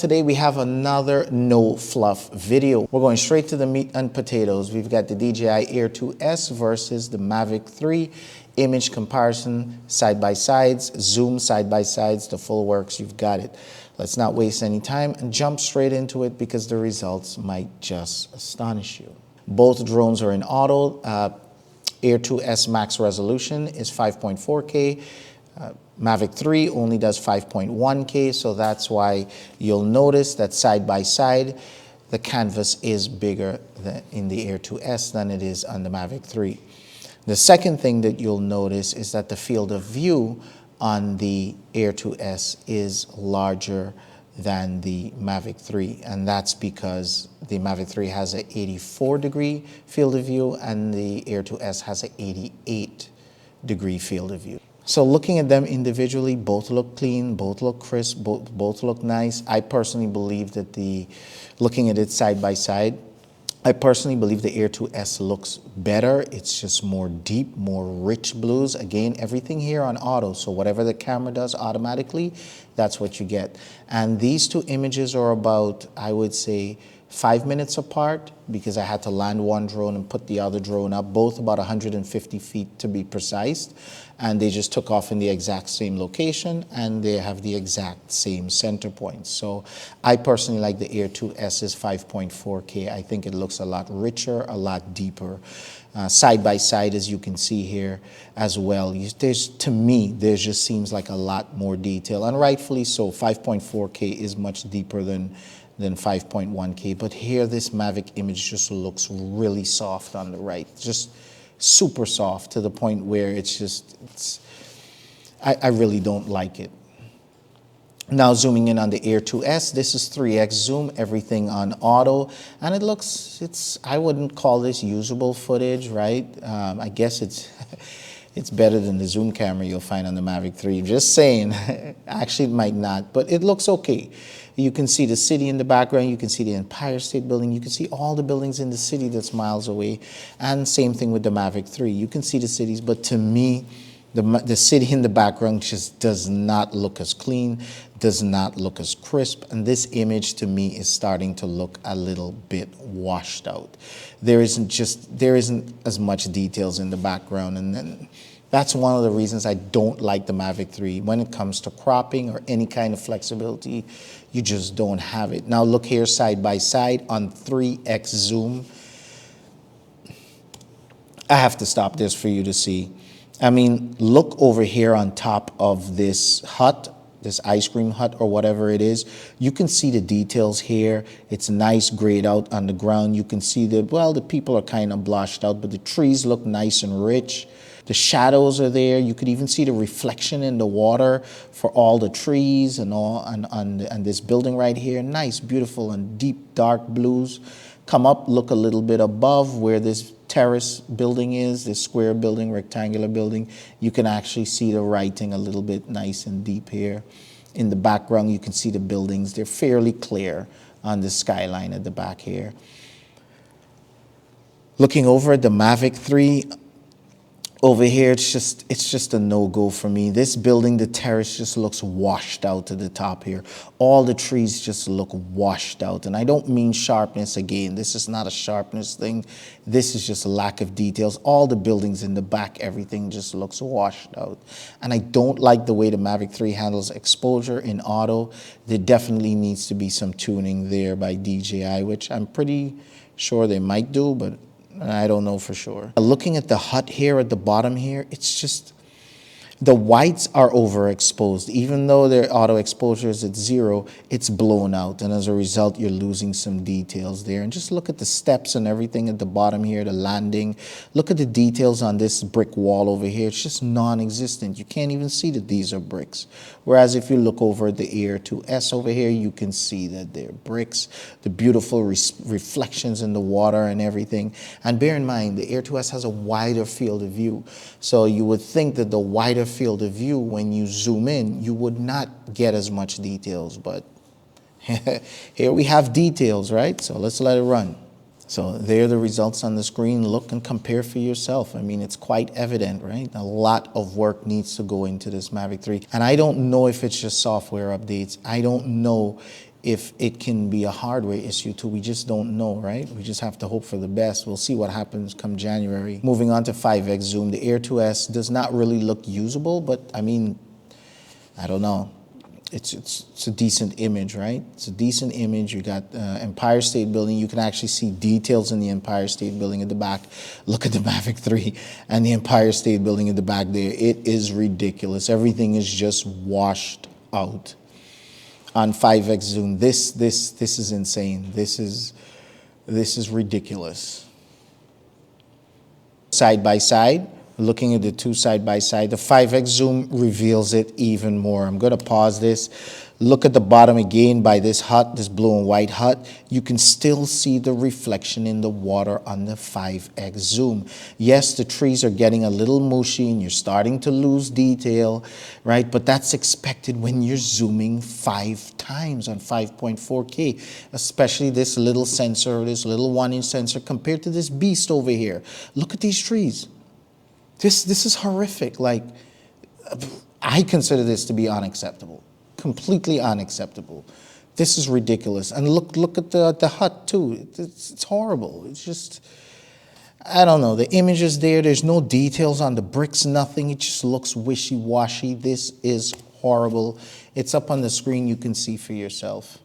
Today we have another no fluff video. We're going straight to the meat and potatoes. We've got the DJI Air 2S versus the Mavic 3. Image comparison, side by sides, zoom side by sides, the full works, you've got it. Let's not waste any time and jump straight into it because the results might just astonish you. Both drones are in auto. Air 2S max resolution is 5.4K. Mavic 3 only does 5.1K, so that's why you'll notice that side by side, the canvas is bigger in the Air 2S than it is on the Mavic 3. The second thing that you'll notice is that the field of view on the Air 2S is larger than the Mavic 3, and that's because the Mavic 3 has an 84-degree field of view and the Air 2S has an 88-degree field of view. So looking at them individually, both look clean, both look crisp, both look nice. I personally believe that looking at it side by side, I personally believe the Air 2S looks better. It's just more deep, more rich blues. Again, everything here on auto, so whatever the camera does automatically, that's what you get. And these two images are about, I would say, 5 minutes apart because I had to land one drone and put the other drone up, both about 150 feet to be precise. And they just took off in the exact same location and they have the exact same center point. So I personally like the Air 2S's 5.4K. I think it looks a lot richer, a lot deeper. Side by side, as you can see here as well. To me, there just seems like a lot more detail, and rightfully so. 5.4K is much deeper than 5.1K, but here this Mavic image just looks really soft on the right, just super soft to the point where I really don't like it. Now zooming in on the Air 2S, this is 3x zoom, everything on auto, and it looks, I wouldn't call this usable footage, right? I guess it's better than the zoom camera you'll find on the Mavic 3. Just saying, actually it might not, but it looks okay. You can see the city in the background, you can see the Empire State Building, you can see all the buildings in the city that's miles away, and same thing with the Mavic 3. You can see the cities, but to me, the city in the background just does not look as clean, does not look as crisp, and this image to me is starting to look a little bit washed out. There isn't as much details in the background, and then that's one of the reasons I don't like the Mavic 3. When it comes to cropping or any kind of flexibility, you just don't have it. Now look here side by side on 3x zoom. I have to stop this for you to see. I mean, look over here on top of this hut, this ice cream hut or whatever it is. You can see the details here. It's nice grayed out on the ground. You can see that, well, the people are kind of blotched out, but the trees look nice and rich. The shadows are there. You could even see the reflection in the water for all the trees and all, and this building right here. Nice, beautiful, and deep dark blues. Come up, look a little bit above where this terrace building is, this square building, rectangular building. You can actually see the writing a little bit nice and deep here. In the background, you can see the buildings. They're fairly clear on the skyline at the back here. Looking over at the Mavic 3, over here, it's just a no-go for me. This building, the terrace just looks washed out to the top here. All the trees just look washed out. And I don't mean sharpness again. This is not a sharpness thing. This is just a lack of details. All the buildings in the back, everything just looks washed out. And I don't like the way the Mavic 3 handles exposure in auto. There definitely needs to be some tuning there by DJI, which I'm pretty sure they might do, but I don't know for sure. Looking at the hut here at the bottom here, it's just, the whites are overexposed. Even though their auto exposure is at 0, it's blown out. And as a result, you're losing some details there. And just look at the steps and everything at the bottom here, the landing. Look at the details on this brick wall over here. It's just non-existent. You can't even see that these are bricks. Whereas if you look over at the Air 2S over here, you can see that they're bricks, the beautiful reflections in the water and everything. And bear in mind, the Air 2S has a wider field of view. So you would think that the wider field of view, when you zoom in, you would not get as much details, but here we have details, right? So let's let it run. So there are the results on the screen. Look and compare for yourself. I mean, it's quite evident, right? A lot of work needs to go into this Mavic 3. And I don't know if it's just software updates. I don't know if it can be a hardware issue too. We just don't know, right? We just have to hope for the best. We'll see what happens come January. Moving on to 5x zoom, the Air 2S does not really look usable, but I mean, I don't know. It's a decent image, right? It's a decent image. You got Empire State Building. You can actually see details in the Empire State Building at the back. Look at the Mavic 3 and the Empire State Building at the back there. It is ridiculous. Everything is just washed out. On 5x zoom, this is insane. This is ridiculous. Side by side. Looking at the two side by side, the 5x zoom reveals it even more. I'm going to pause this. Look at the bottom again by this hut, this blue and white hut. You can still see the reflection in the water on the 5x zoom. Yes, the trees are getting a little mushy and you're starting to lose detail, right? But that's expected when you're zooming 5 times on 5.4K, especially this little sensor, this little 1-inch sensor compared to this beast over here. Look at these trees. This is horrific. Like, I consider this to be unacceptable, completely unacceptable. This is ridiculous. And look at the hut too. It's horrible. It's just, I don't know. The image is there. There's no details on the bricks, nothing. It just looks wishy-washy. This is horrible. It's up on the screen. You can see for yourself.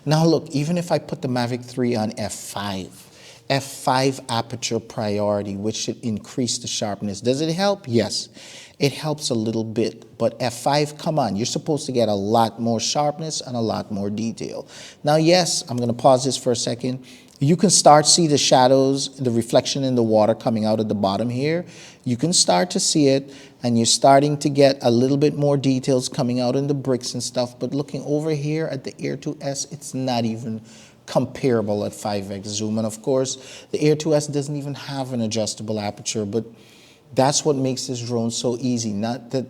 Now look, even if I put the Mavic 3 on f5 aperture priority, which should increase the sharpness. Does it help? Yes, it helps a little bit. But f5, come on, you're supposed to get a lot more sharpness and a lot more detail. Now, yes, I'm going to pause this for a second. You can start to see the shadows, the reflection in the water coming out at the bottom here. You can start to see it, and you're starting to get a little bit more details coming out in the bricks and stuff. But looking over here at the Air 2S, it's not even comparable at 5x zoom. And of course, the Air 2S doesn't even have an adjustable aperture, but that's what makes this drone so easy. Not that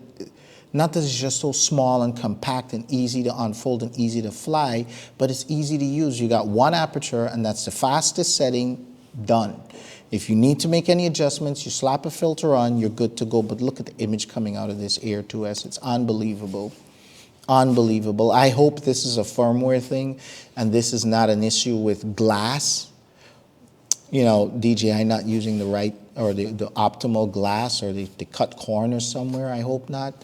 it's just so small and compact and easy to unfold and easy to fly, but it's easy to use. You got one aperture, and that's the fastest setting, done. If you need to make any adjustments, you slap a filter on, you're good to go. But look at the image coming out of this Air 2S. It's unbelievable. Unbelievable. I hope this is a firmware thing and this is not an issue with glass. You know, DJI not using the right or the optimal glass, or they cut corners somewhere. I hope not.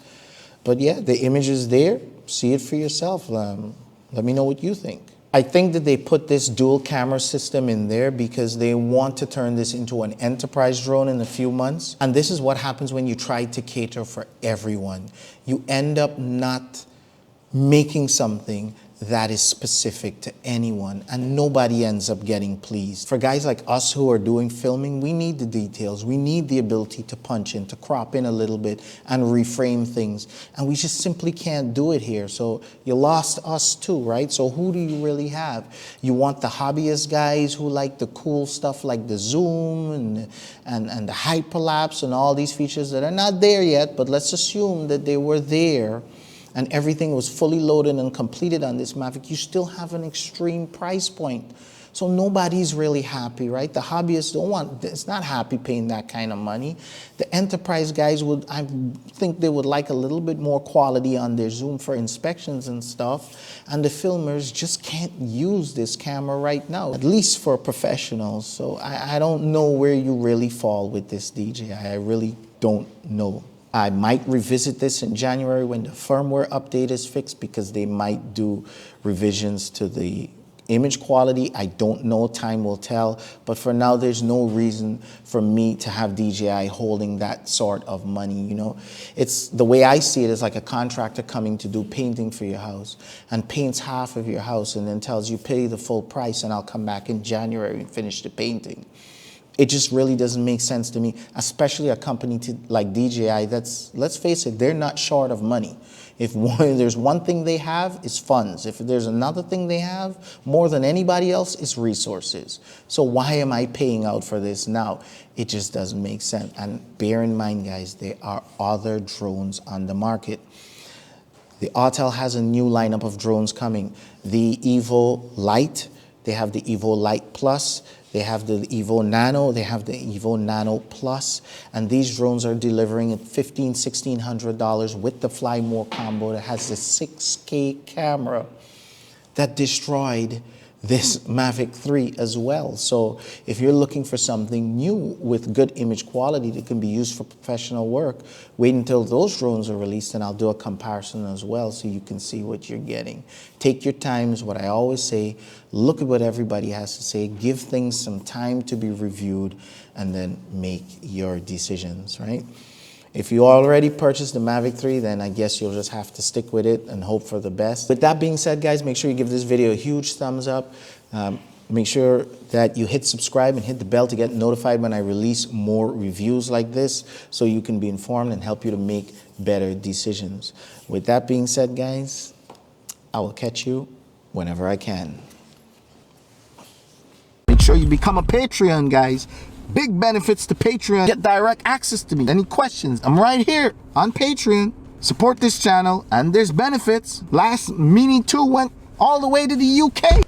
But yeah, the image is there. See it for yourself. Let me know what you think. I think that they put this dual camera system in there because they want to turn this into an enterprise drone in a few months. And this is what happens when you try to cater for everyone. You end up not making something that is specific to anyone, and nobody ends up getting pleased. For guys like us who are doing filming, we need the details. We need the ability to punch in, to crop in a little bit and reframe things. And we just simply can't do it here. So you lost us too, right? So who do you really have? You want the hobbyist guys who like the cool stuff like the zoom and the hyperlapse and all these features that are not there yet, but let's assume that they were there and everything was fully loaded and completed on this Mavic. You still have an extreme price point. So nobody's really happy, right? The hobbyists it's not happy paying that kind of money. The enterprise guys I think they would like a little bit more quality on their zoom for inspections and stuff. And the filmers just can't use this camera right now, at least for professionals. So I don't know where you really fall with this DJI. I really don't know. I might revisit this in January when the firmware update is fixed, because they might do revisions to the image quality. I don't know, time will tell. But for now, there's no reason for me to have DJI holding that sort of money, you know. It's the way I see it is like a contractor coming to do painting for your house and paints half of your house and then tells you pay the full price and I'll come back in January and finish the painting. It just really doesn't make sense to me, especially a company like DJI that's, let's face it, they're not short of money. If there's one thing they have, it's funds. If there's another thing they have, more than anybody else, it's resources. So why am I paying out for this now? It just doesn't make sense. And bear in mind, guys, there are other drones on the market. The Autel has a new lineup of drones coming. The Evo Lite, they have the Evo Lite Plus, they have the Evo Nano, they have the Evo Nano Plus, and these drones are delivering at $1,500, $1,600 with the Fly More combo that has the 6K camera. that destroyed this Mavic 3 as well. So if you're looking for something new with good image quality that can be used for professional work, wait until those drones are released and I'll do a comparison as well so you can see what you're getting. Take your time is what I always say. Look at what everybody has to say. Give things some time to be reviewed and then make your decisions, right? If you already purchased the Mavic 3, then I guess you'll just have to stick with it and hope for the best. With that being said, guys, make sure you give this video a huge thumbs up. Make sure that you hit subscribe and hit the bell to get notified when I release more reviews like this so you can be informed and help you to make better decisions. With that being said, guys, I will catch you whenever I can. Make sure you become a Patreon, guys. Big benefits to Patreon. Get direct access to me. Any questions? I'm right here on Patreon. Support this channel and there's benefits. Last Mini 2 went all the way to the UK.